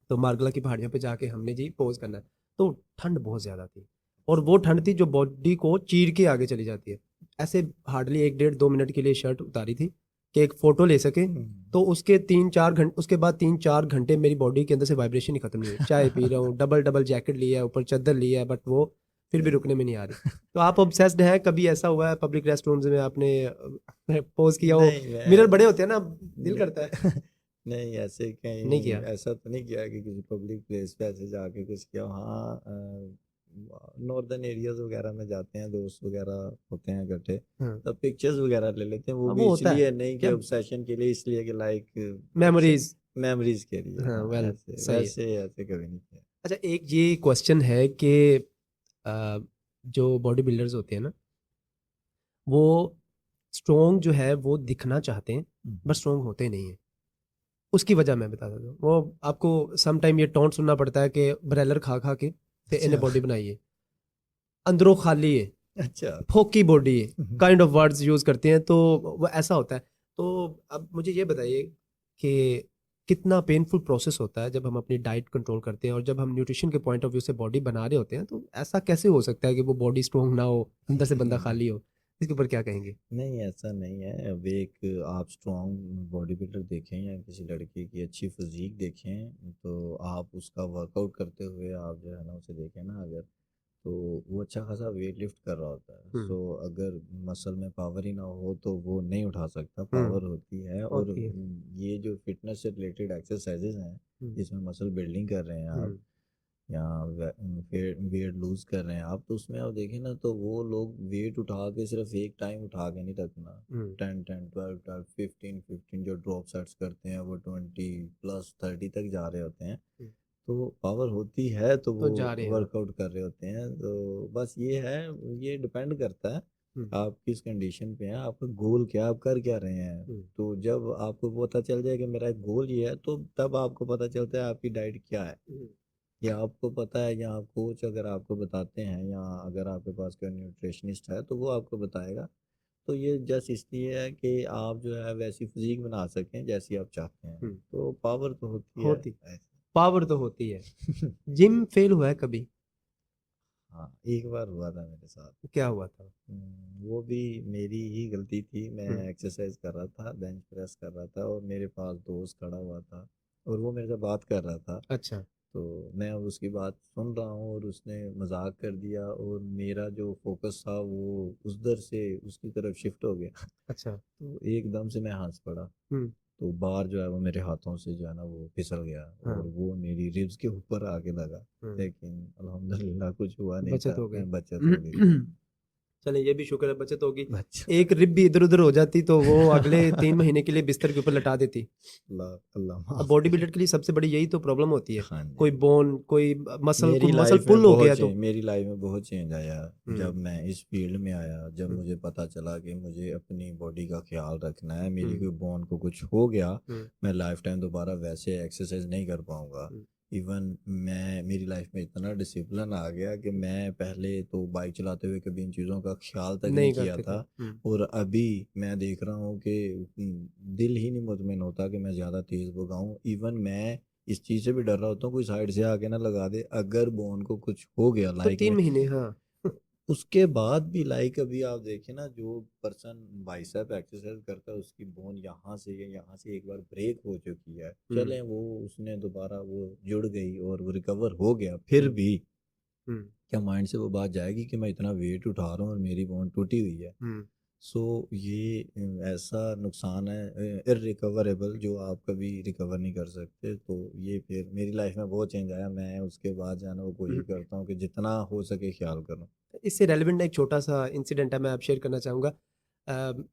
तो मार्गला की पहाड़ियों पे जाके हमने जी पोज करना है, तो ठंड बहुत ज़्यादा थी, और वो ठंड थी जो बॉडी को चीर के आगे चली जाती है। ऐसे हार्डली 1 डेढ़ 2 मिनट के लिए शर्ट उतारी थी कि एक फ़ोटो ले सके, तो उसके 3 4 घंटे उसके बाद 3 4 घंटे मेरी बॉडी के अंदर से वाइब्रेशन ही खत्म नहीं हुई, चाय पी रहा हूँ, डबल डबल जैकेट लिया है, ऊपर चादर लिया है, बट वो फिर भी रुकने में नहीं आ रही। तो आप ऑब्सेस्ड हैं, कभी ऐसा हुआ है पब्लिक रेस्ट रूम्स में आपने पोज किया हो? नहीं मिरर मैं बड़े होते हैं ना, दिल नहीं, करता है। नहीं ऐसे नहीं कहीं किया? ऐसा तो नहीं किया कि किसी पब्लिक प्लेस पे ऐसे जाके कुछ किया। हाँ, नॉर्दर्न एरियाज वगैरह में जाते हैं, दोस्त वगैरह होते हैं इकट्ठे, हाँ, तब पिक्चर्स वगैरह ले लेते हैं, वो हाँ, भी वो होता है इसलिए नहीं कि क्या, ऑब्सेशन के लिए, इसलिए कि लाइक कुछ मेमोरीज। मेमोरीज के लिए। हाँ, हाँ, वेल ऐसे सही है। वैसे ऐसे कभी नहीं किया। अच्छा, एक ये क्वेश्चन है कि अ, जो बॉडी बिल्डर्स होते हैं ना वो स्ट्रोंग जो है वो दिखना चाहते हैं बट स्ट्रोंग होते नहीं हैं। उसकी वजह मैं बता देता हूँ, वो आपको सम टाइम ये टोंट सुनना पड़ता है कि ब्रेलर खा खा के ते इन्हें अच्छा। बॉडी बनाई है, अंदरों खाली है, अच्छा। फोकी बॉडी है, काइंड ऑफ वर्ड्स यूज़ करते हैं, तो वो ऐसा होता है। तो अब मुझे ये बताइए कि कितना पेनफुल प्रोसेस होता है जब हम अपनी डाइट कंट्रोल करते हैं और जब हम न्यूट्रिशन के पॉइंट ऑफ व्यू से बॉडी बना रहे होते हैं, तो ऐसा कैसे हो सकता है कि वो बॉडी स्ट्रोंग ना हो, अंदर से बंदा खाली हो? इसके ऊपर क्या कहेंगे? नहीं, ऐसा नहीं है। अब एक आप स्ट्रॉन्ग बॉडी बिल्डर देखें या किसी लड़के की अच्छी फिजीक देखें, तो आप उसका वर्कआउट करते हुए आप जो है ना उसे देखें ना अगर, तो वो अच्छा खासा वेट लिफ्ट कर रहा होता है। हम्म। सो अगर मसल में पावर ही ना हो तो वो नहीं उठा सकता, हम्म। पावर होती है। और होती है। ये जो फिटनेस से रिलेटेड एक्सरसाइजेज हैं हम्म। जिसमें मसल बिल्डिंग कर रहे हैं आप, हम्म। या वेट लूज कर रहे हैं आप, तो उसमें आप देखें ना तो वो लोग वेट उठा के सिर्फ एक टाइम उठा के नहीं रखना, हम्म। 10 10 12 12 15 15 जो ड्रॉप सेट्स करते हैं वो 20 प्लस 30 तक जा रहे होते हैं। हम्म। तो पावर होती है तो तो वो जा रहे हैं वो। वर्कआउट कर रहे होते हैं। तो बस ये है, ये डिपेंड करता है हम्म। आप किस कंडीशन पे हैं, आपका गोल क्या है, आप कर क्या रहे हैं। हम्म। तो जब आपको पता चल जाए कि मेरा एक गोल ये है, तो तब आपको पता चलता है आपकी डाइट क्या है। हम्म। या आपको पता है, या कोच अगर आपको बताते हैं, या अगर आपके पास कोई न्यूट्रिशनिस्ट है तो वो आपको बताएगा। तो ये जस्ट इसलिए है कि आप जो है वैसी फिजीक बना सकें जैसी आप चाहते हैं। हम्म। तो पावर तो होती है होती, ऐसे। पावर तो होती है। जिम फेल हुआ है कभी? हाँ, एक बार हुआ था मेरे साथ। क्या हुआ था? वो भी मेरी ही गलती थी। मैं हम्म। एक्सरसाइज कर रहा था, बेंच प्रेस कर रहा था, और मेरे पास दोस्त खड़ा हुआ था और वो मेरे से बात कर रहा था। अच्छा। तो मैं अब उसकी बात सुन रहा हूँ और उसने मजाक कर दिया, और मेरा जो फोकस था वो उधर से उसकी तरफ शिफ्ट हो गया। अच्छा। तो एकदम से मैं हंस पड़ा। हम्म। तो बार जो है वो मेरे हाथों से जो है ना वो फिसल गया, हाँ। और वो मेरी रिब्स के ऊपर आके लगा। हम्म। लेकिन अल्हम्दुलिल्लाह कुछ हुआ नहीं बचत था, हो गई। मैं बचत हो गई थी। चले, ये भी शुक्र है बचत होगी। बचत। एक रिब भी इधर उधर हो जाती तो वो अगले 3 महीने के लिए बिस्तर के ऊपर लटा देती। अल्लाह अल्लाह अब माफ बॉडी करे। बिल्डर के लिए सबसे बड़ी यही तो प्रॉब्लम होती है, हाँ जी। कोई बोन कोई मसल को मसल पुल हो गया तो। मेरी लाइफ में बहुत चेंज आया हम्म। जब मैं इस फील्ड में आया, जब हम्म। मुझे पता चला कि मुझे अपनी बॉडी का ख्याल रखना है। मेरी हम्म। कोई बोन को कुछ हो गया, हम्म। मैं लाइफ टाइम दोबारा वैसे एक्सरसाइज नहीं कर पाऊंगा। हम्म। इवन मेरी लाइफ में इतना डिसिप्लिन आ गया कि मैं पहले तो बाइक चलाते हुए कभी इन चीज़ों का ख्याल तक नहीं नहीं किया करते थे। था, और अभी मैं देख रहा हूँ कि दिल ही नहीं मुतमिन होता कि मैं ज़्यादा तेज़ भगाऊँ। इवन मैं इस चीज़ से भी डर रहा होता हूँ कोई साइड से आके ना लगा दे, अगर बोन को कुछ हो गया तो लाइक 3 में, महीने हाँ। उसके बाद भी लाइक अभी आप देखें ना, जो पर्सन बाइसेप एक्सरसाइज करता है उसकी बोन यहाँ से या यहाँ से एक बार ब्रेक हो चुकी है, हुँ, चले वो उसने दोबारा वो जुड़ गई और वो रिकवर हो गया, फिर हुँ, भी हुँ, क्या माइंड से वो बात जाएगी कि मैं इतना वेट उठा रहा हूँ और मेरी बोन टूटी हुई है। हुँ। सो ये ऐसा नुकसान है इरिकवरेबल, जो आप कभी रिकवर नहीं कर सकते। तो ये फिर मेरी लाइफ में बहुत चेंज आया, मैं उसके बाद जो है ना वो हुँ। कोशिश करता हूँ कि जितना हो सके ख्याल करूँ। इससे रेलेवेंट एक छोटा-सा इंसिडेंट है, मैं अब शेयर करना चाहूँगा।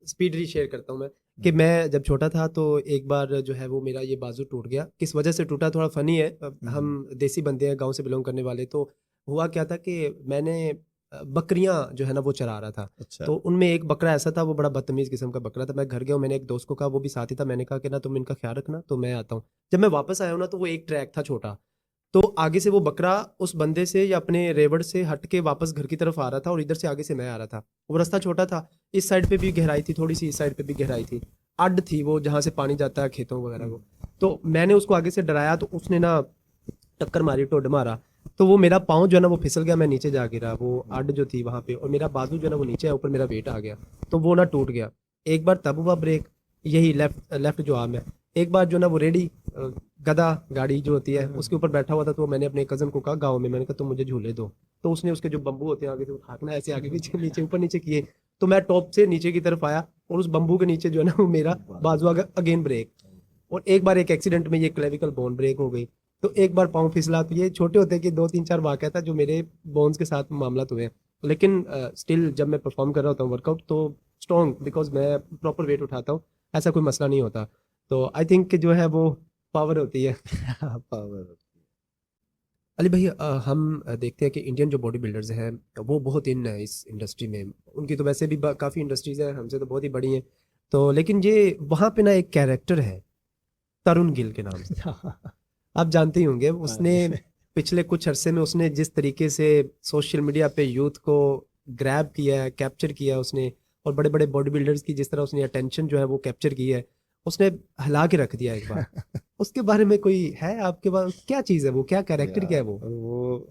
स्पीडली शेयर करता हूँ मैं, कि मैं जब छोटा था तो एक बार जो है वो मेरा ये बाजू टूट गया। किस वजह से टूटा थोड़ा फ़नी है। हम्म, हम देसी बंदे हैं, गाँव से बिलॉन्ग करने वाले, तो हुआ क्या था कि मैंने बकरियाँ जो है ना वो चरा रहा था। अच्छा। तो उनमें एक बकरा ऐसा था, वो बड़ा बदतमीज़ किस्म का बकरा था। मैं घर गया हूँ, मैंने एक दोस्त को कहा, वो भी साथ ही था, मैंने कहा कि ना तुम इनका ख़्याल रखना, तो मैं आता हूँ। जब मैं वापस आया हूँ ना, तो वो एक ट्रैक था छोटा, तो आगे से वो बकरा उस बंदे से या अपने रेवड़ से हट के वापस घर की तरफ आ रहा था और इधर से आगे से मैं आ रहा था। वो रास्ता छोटा था, इस साइड पे भी गहराई थी थोड़ी सी, इस साइड पे भी गहराई थी। अड्ड थी वो जहाँ से पानी जाता है खेतों वगैरह को। तो मैंने उसको आगे से डराया, तो उसने ना टक्कर मारी, टोड मारा। तो वो मेरा पाँव जो है ना वो फिसल गया, मैं नीचे जा गिरा। वो अड्ड जो थी वहाँ पे, और मेरा बाजू जो है ना वो नीचे है, ऊपर मेरा वेट आ गया। तो वो ना टूट गया। एक बार तब हुआ ब्रेक, यही लेफ्ट लेफ्ट जो आर्म है। एक बार जो ना वो रेडी गधा गाड़ी जो होती है उसके ऊपर बैठा हुआ था, तो मैंने अपने कज़न को कहा गाँव में, मैंने कहा तुम मुझे झूले दो। तो उसने उसके जो बम्बू होते हैं आगे से उठाना, ऐसे आगे पीछे नीचे ऊपर नीचे किए। तो मैं टॉप से नीचे की तरफ आया, और उस बम्बू के नीचे जो है ना वो मेरा बाजू अगेन ब्रेक। और एक बार एक एक्सीडेंट में ये क्लेविकल बोन ब्रेक हो गई। तो एक बार पाँव फिसला। तो ये छोटे होते कि 2-3-4 वाक़या था जो मेरे बोन्स के साथ मामला हुए हैं। लेकिन स्टिल जब मैं परफॉर्म कर रहा होता हूँ वर्कआउट, तो स्ट्रॉन्ग, बिकॉज मैं प्रॉपर वेट उठाता हूँ, ऐसा कोई मसला नहीं होता। तो आई थिंक कि जो है वो पावर होती है। पावर। अली भाई, हम देखते हैं कि इंडियन जो बॉडी बिल्डर्स हैं वो बहुत इन है इस इंडस्ट्री में। उनकी तो वैसे भी काफ़ी इंडस्ट्रीज़ हैं, हमसे तो बहुत ही बड़ी हैं। तो लेकिन ये वहाँ पे ना एक कैरेक्टर है तरुण गिल के नाम से, आप जानते ही होंगे। हाँ उसने जी। पिछले कुछ अरसे में उसने जिस तरीके से सोशल मीडिया पे यूथ को ग्रैब किया है, कैप्चर किया है उसने, और बड़े बड़े बॉडी बिल्डर्स की जिस तरह उसने अटेंशन जो है वो कैप्चर की है, उसने हिला के रख दिया एक बार। उसके बारे में कोई है आपके पास, क्या चीज़ है वो, क्या कैरेक्टर क्या यार है वो? वो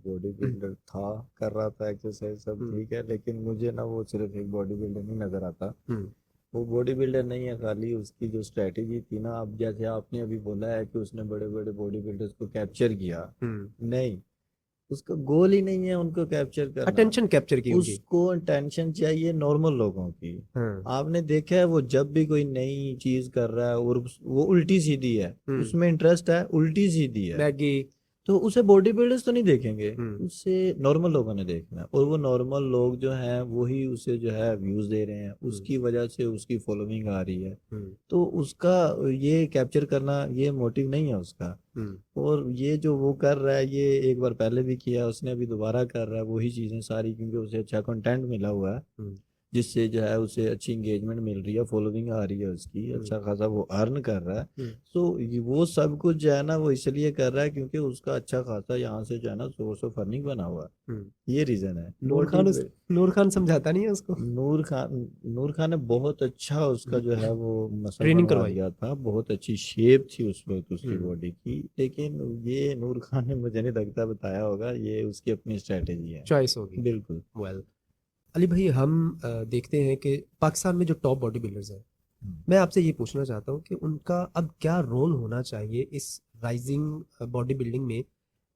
बॉडी बिल्डर था, कर रहा था एक्सरसाइज सब हम्म, ठीक है, लेकिन मुझे ना वो सिर्फ एक बॉडी बिल्डर नहीं नजर आता। हम्म, वो बॉडी बिल्डर नहीं है खाली, उसकी जो स्ट्रेटेजी थी ना, अब जैसे आपने अभी बोला है कि उसने बड़े बड़े बॉडी बिल्डर्स को कैप्चर किया, हम्म। नहीं, उसका गोल ही नहीं है उनको कैप्चर करना। अटेंशन कैप्चर की उनकी। उसको टेंशन चाहिए नॉर्मल लोगों की। हाँ। आपने देखा है वो जब भी कोई नई चीज कर रहा है और वो उल्टी सीधी है, हम्म। उसमें इंटरेस्ट है, उल्टी सीधी है, मैगी। तो उसे बॉडी बिल्डर्स तो नहीं देखेंगे, हम्म, उसे नॉर्मल लोगों ने देखना है, और वो नॉर्मल लोग जो हैं वही उसे जो है व्यूज दे रहे हैं, हम्म, उसकी वजह से उसकी फॉलोइंग आ रही है। हम्म, तो उसका ये कैप्चर करना ये मोटिव नहीं है उसका। हम्म, और ये जो वो कर रहा है, ये एक बार पहले भी किया उसने, अभी दोबारा कर रहा है वही चीज़ें सारी, क्योंकि उसे अच्छा कंटेंट मिला हुआ है, हम्म, जिससे जो है उसे अच्छी इंगेजमेंट मिल रही है, फॉलोइंग आ रही है उसकी, हम्म, अच्छा खासा वो अर्न कर रहा है। हम्म, सो वो सब कुछ जो है ना वो इसलिए कर रहा है क्योंकि उसका अच्छा खासा यहाँ से जो है ना सोर्स ऑफ अर्निंग बना हुआ है, हम्म। ये रीजन है नूर बॉडी। खान नूर खान समझाता नहीं है उसको? नूर खान ने बहुत अच्छा उसका जो है वो मसल ट्रेनिंग बनवा करवाई। दिया था, बहुत अच्छी शेप थी उस वक्त उसकी हम्म। बॉडी की, लेकिन ये नूर खान ने मुझे नहीं लगता बताया होगा, ये उसकी अपनी स्ट्रेटेजी है। चॉइस होगी। बिल्कुल। वेल, अली भाई, हम देखते हैं कि पाकिस्तान में जो टॉप बॉडी बिल्डर्स हैं, हम्म, मैं आपसे ये पूछना चाहता हूँ कि उनका अब क्या रोल होना चाहिए इस राइजिंग बॉडी बिल्डिंग में,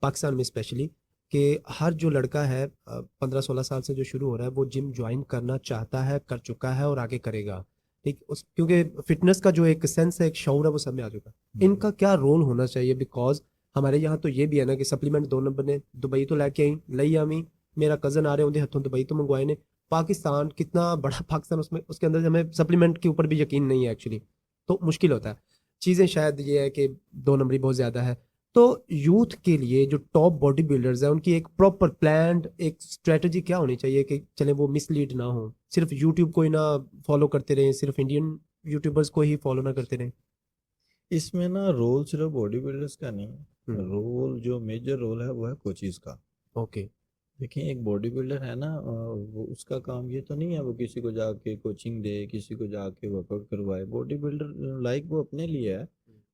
पाकिस्तान में स्पेशली, कि हर जो लड़का है 15-16 साल से जो शुरू हो रहा है वो जिम ज्वाइन करना चाहता है, कर चुका है और आगे करेगा। ठीक, उस क्योंकि फिटनेस का जो एक सेंस है, एक शौर है, वो सब में आ चुका है। हम्म, इनका क्या रोल होना चाहिए? बिकॉज हमारे यहाँ तो ये भी है ना कि सप्लीमेंट 2 नंबर ने दुबई तो लैके आई लई आमी, मेरा कजन आ रहे होंगे हथों दुबई तो मंगवाए ने। पाकिस्तान कितना बड़ा पाकिस्तान, उसमें उसके अंदर हमें सप्लीमेंट के ऊपर भी यकीन नहीं है एक्चुअली। तो मुश्किल होता है। चीज़ें शायद ये है कि 2 नंबरी बहुत ज़्यादा है। तो यूथ के लिए जो टॉप बॉडी बिल्डर्स हैं उनकी एक प्रॉपर प्लान, एक स्ट्रेटजी क्या होनी चाहिए कि चले वो मिसलीड ना हो, सिर्फ यूट्यूब को ही ना फॉलो करते रहें, सिर्फ इंडियन यूट्यूबर्स को ही फॉलो ना करते रहें? इसमें ना रोल सिर्फ बॉडी बिल्डर्स का नहीं है, हम्म, रोल जो मेजर रोल है वो है कोचिज का। ओके। देखिए एक बॉडी बिल्डर है ना, वो उसका काम ये तो नहीं है वो किसी को जाके कोचिंग दे, किसी को जाके वर्कआउट करवाए। बॉडी बिल्डर लाइक वो अपने लिए है,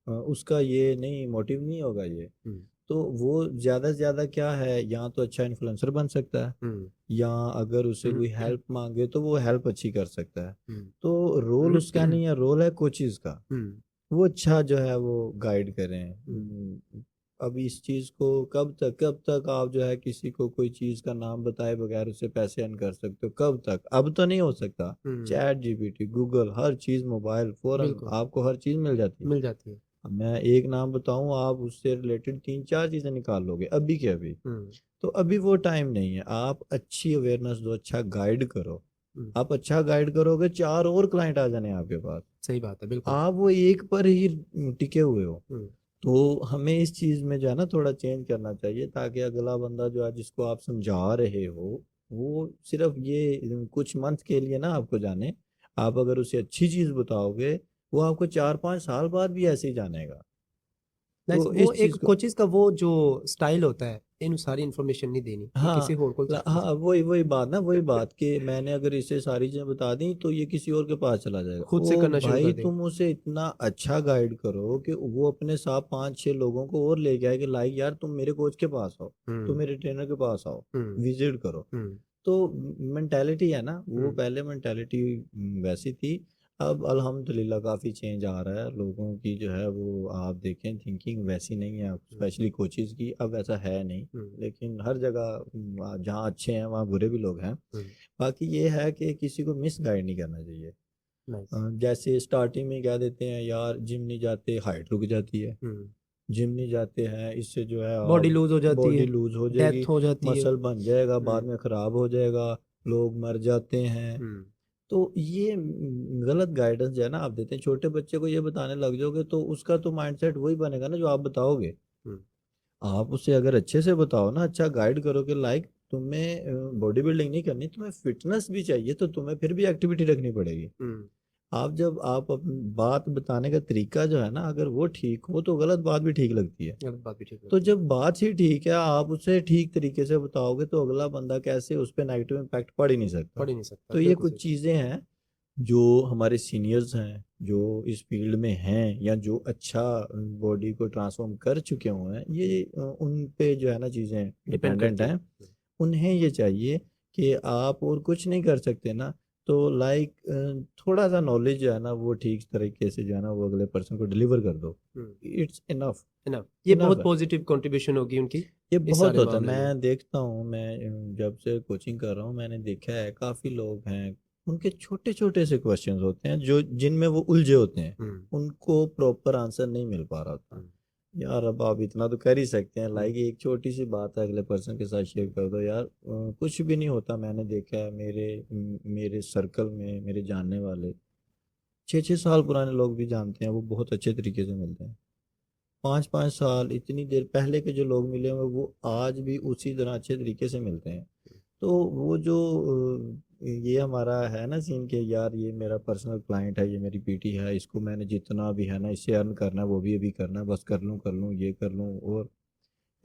उसका ये नहीं मोटिव नहीं होगा ये। हम्म, तो वो ज़्यादा से ज़्यादा क्या है, या तो अच्छा इन्फ्लुएंसर बन सकता है, हम्म, या अगर उसे कोई हेल्प मांगे तो वो हेल्प अच्छी कर सकता है। हम्म, तो रोल उसका नहीं है, रोल है कोचिज का। हम्म, वो अच्छा जो है वो गाइड करें। हम्म, अब इस चीज़ को कब तक आप जो है किसी को कोई चीज़ का नाम बताए बगैर उससे पैसे अर्न कर सकते हो? कब तक? अब तो नहीं हो सकता। हम्म, चैट जीपीटी, गूगल, हर चीज़, मोबाइल फौरन बिल्कुल आपको हर चीज़ मिल जाती है। मिल जाती है। अब मैं एक नाम बताऊं, आप उससे रिलेटेड 3-4 चीज़ें निकाल लोगे अभी के अभी। हम्म, तो अभी वो टाइम नहीं है। आप अच्छी अवेयरनेस दो, अच्छा गाइड करो। हम्म, आप अच्छा गाइड करोगे, 4 और क्लाइंट आ जाने आपके पास। सही बात है, बिल्कुल। आप वो एक पर ही टिके हुए हो। हम्म, तो हमें इस चीज में जो है ना थोड़ा चेंज करना चाहिए, ताकि अगला बंदा जो है जिसको आप समझा रहे हो, वो सिर्फ ये कुछ मंथ के लिए ना आपको जाने। आप अगर उसे अच्छी चीज बताओगे, वो आपको 4-5 साल बाद भी ऐसे ही जानेगा। नाइस। तो वो इस एक चीज को, कोचिज का वो जो स्टाइल होता है, इन सारी इन्फॉर्मेशन नहीं देनी, ये किसी हाँ, और को चल हाँ, वही वही बात ना, वही बात कि मैंने अगर इसे सारी चीजें बता दी तो ये किसी और के पास चला जाएगा। खुद से ओ करना शुरू भाई, कर दे। तुम उसे इतना अच्छा गाइड करो कि वो अपने साथ 5-6 लोगों को और लेके आए कि लाइक यार तुम मेरे कोच के पास आओ, तुम हम्म, मेरे ट्रेनर के पास आओ, हम्म, विजिट करो। हम्म, तो मेंटेलिटी है ना, वो हम्म, पहले मेंटेलिटी वैसी थी। अब अल्हम्दुलिल्लाह काफ़ी चेंज आ रहा है लोगों की जो है वो, आप देखें थिंकिंग वैसी नहीं है, हम्म, स्पेशली कोचेज़ की अब ऐसा है नहीं। हम्म, लेकिन हर जगह जहाँ अच्छे हैं वहाँ बुरे भी लोग हैं। हम्म, बाकी ये है कि किसी को मिस गाइड नहीं करना चाहिए। नाइस। जैसे स्टार्टिंग में कह देते हैं यार जिम नहीं जाते हाइट रुक जाती है, हम्म, जिम नहीं जाते हैं इससे जो है बॉडी आप लूज हो जाती बॉडी है, लूज हो डेथ जाएगी, हो जाती है। मसल बन जाएगा, बाद हम्म, में ख़राब हो जाएगा, लोग मर जाते हैं। हम्म, तो ये गलत गाइडेंस जो है ना आप देते हैं। छोटे बच्चे को ये बताने लग जाओगे तो उसका तो माइंडसेट वही बनेगा ना जो आप बताओगे। हम्म, आप उसे अगर अच्छे से बताओ ना, अच्छा गाइड करो कि लाइक तुम्हें बॉडी बिल्डिंग नहीं करनी, तुम्हें फिटनेस भी चाहिए, तो तुम्हें फिर भी एक्टिविटी रखनी पड़ेगी। हम्म, आप जब आप अपनी बात बताने का तरीका जो है ना, अगर वो ठीक हो तो गलत बात भी ठीक लगती है। गलत बात भी ठीक तो लगती है। जब बात ही ठीक है, आप उसे ठीक तरीके से बताओगे तो अगला बंदा कैसे उस पर नेगेटिव इम्पैक्ट पड़ ही नहीं सकता। पढ़ ही नहीं सकता, तो ये बिल्कुल कुछ सही। चीज़ें हैं जो हमारे सीनियर्स हैं, जो इस फील्ड में हैं, या जो अच्छा बॉडी को ट्रांसफॉर्म कर चुके हुए हैं, ये उन पे जो है ना चीज़ें डिपेंड डिपेंडेंट करती है। हैं। उन्हें ये चाहिए कि आप और कुछ नहीं कर सकते ना, तो लाइक थोड़ा सा नॉलेज जो है ना वो ठीक तरीके से जो है ना वो अगले पर्सन को डिलीवर कर दो। हम्म, इट्स इनफ। इनफ, ये इनफ बहुत है। पॉजिटिव कंट्रीब्यूशन होगी उनकी ये इस बहुत सारे होता है, मामले में। मैं देखता हूँ, मैं जब से कोचिंग कर रहा हूँ मैंने देखा है काफ़ी लोग हैं, उनके छोटे छोटे से क्वेश्चंस होते हैं जो जिनमें वो उलझे होते हैं, हम्म, उनको प्रॉपर आंसर नहीं मिल पा रहा होता। हम्म, यार अब आप इतना तो कर ही सकते हैं, हम्म, लाइक एक छोटी सी बात है अगले पर्सन के साथ शेयर कर दो यार, कुछ भी नहीं होता। मैंने देखा है मेरे सर्कल में मेरे जानने वाले 6-6 साल पुराने लोग भी जानते हैं, वो बहुत अच्छे तरीके से मिलते हैं। 5-5 साल इतनी देर पहले के जो लोग मिले हुए वो आज भी उसी तरह अच्छे तरीके से मिलते हैं। तो वो जो ये हमारा है ना सीन के यार ये मेरा पर्सनल क्लाइंट है, ये मेरी पीटी है, इसको मैंने जितना भी है ना इससे अर्न करना है वो भी अभी करना है, बस कर लूँ ये कर लूँ। और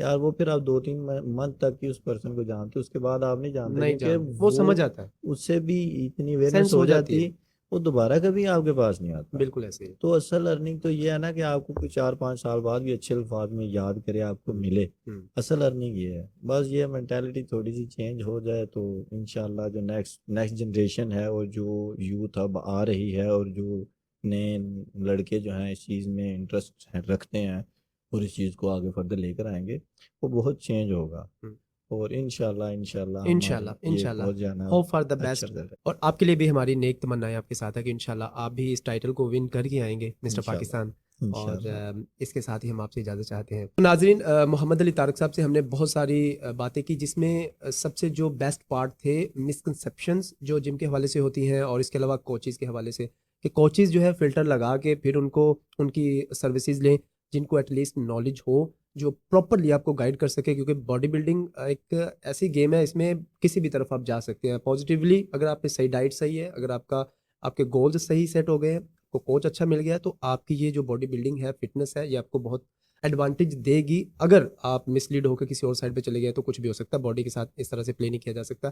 यार वो फिर आप 2-3 मंथ तक ही उस पर्सन को जानते हो, उसके बाद आप नहीं जानते, नहीं क्योंकि जान, वो वो समझ आता है, उससे भी इतनी अवेयरनेस सेंस हो हो जाती जाती, है। वो दोबारा कभी आपके पास नहीं आता। बिल्कुल ऐसे ही। तो असल अर्निंग तो ये है ना कि आपको कुछ 4-5 साल बाद भी अच्छे अल्फाज में याद करे, आपको हम्म, मिले। हम्म, असल अर्निंग ये है, बस ये मेंटालिटी थोड़ी सी चेंज हो जाए तो इंशाल्लाह जो नेक्स्ट नेक्स्ट जनरेशन है और जो यूथ अब आ रही है और जो नए लड़के जो हैं इस चीज़ में इंटरेस्ट रखते हैं और इस चीज़ को आगे फर्दर लेकर आएंगे, वो बहुत चेंज होगा। हम्म, और इंशाल्लाह इंशाल्लाह हमारी इंशाल्लाह, ये इंशाल्लाह, बहुत जाना होप फॉर द अच्छा बेस्ट। रिजल्ट है। और आपके लिए भी हमारी नेक तमन्नाएं आपके साथ है कि इंशाल्लाह आप भी इस टाइटल को विन करके आएंगे मिस्टर पाकिस्तान। इंशाल्लाह और इंशाल्लाह। इसके साथ ही हम आपसे इजाज़त चाहते हैं। तो नाजरीन, मोहम्मद अली तारक साहब से हमने बहुत सारी बातें की, जिसमें सबसे जो बेस्ट पार्ट थे मिसकंसेप्शंस जो जिम के हवाले से होती हैं, और इसके अलावा कोचेज़ के हवाले से कि कोचेज़ जो है फ़िल्टर लगा के फिर उनको उनकी सर्विसेज लें, जिनको एटलीस्ट नॉलेज हो, जो प्रॉपरली आपको गाइड कर सके। क्योंकि बॉडी बिल्डिंग एक ऐसी गेम है, इसमें किसी भी तरफ आप जा सकते हैं पॉजिटिवली, अगर आपकी सही डाइट सही है, अगर आपके गोल्स सही सेट हो गए हैं, आपको कोच अच्छा मिल गया तो आपकी ये जो बॉडी बिल्डिंग है, फिटनेस है, ये आपको बहुत एडवांटेज देगी। अगर आप मिसलीड होकर किसी और साइड पे चले गए तो कुछ भी हो सकता है, बॉडी के साथ इस तरह से प्ले नहीं किया जा सकता।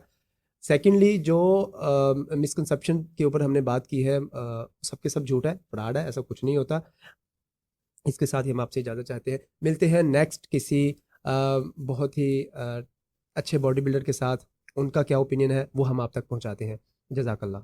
सेकेंडली जो मिसकंसेप्शन के ऊपर हमने बात की है, सबके सब झूठ है, फ्रॉड है, ऐसा कुछ नहीं होता। इसके साथ ही हम आपसे इजाज़त चाहते हैं, मिलते हैं नेक्स्ट किसी बहुत ही अच्छे बॉडी बिल्डर के साथ। उनका क्या ओपिनियन है वो हम आप तक पहुंचाते हैं। जज़ाकल्लाह।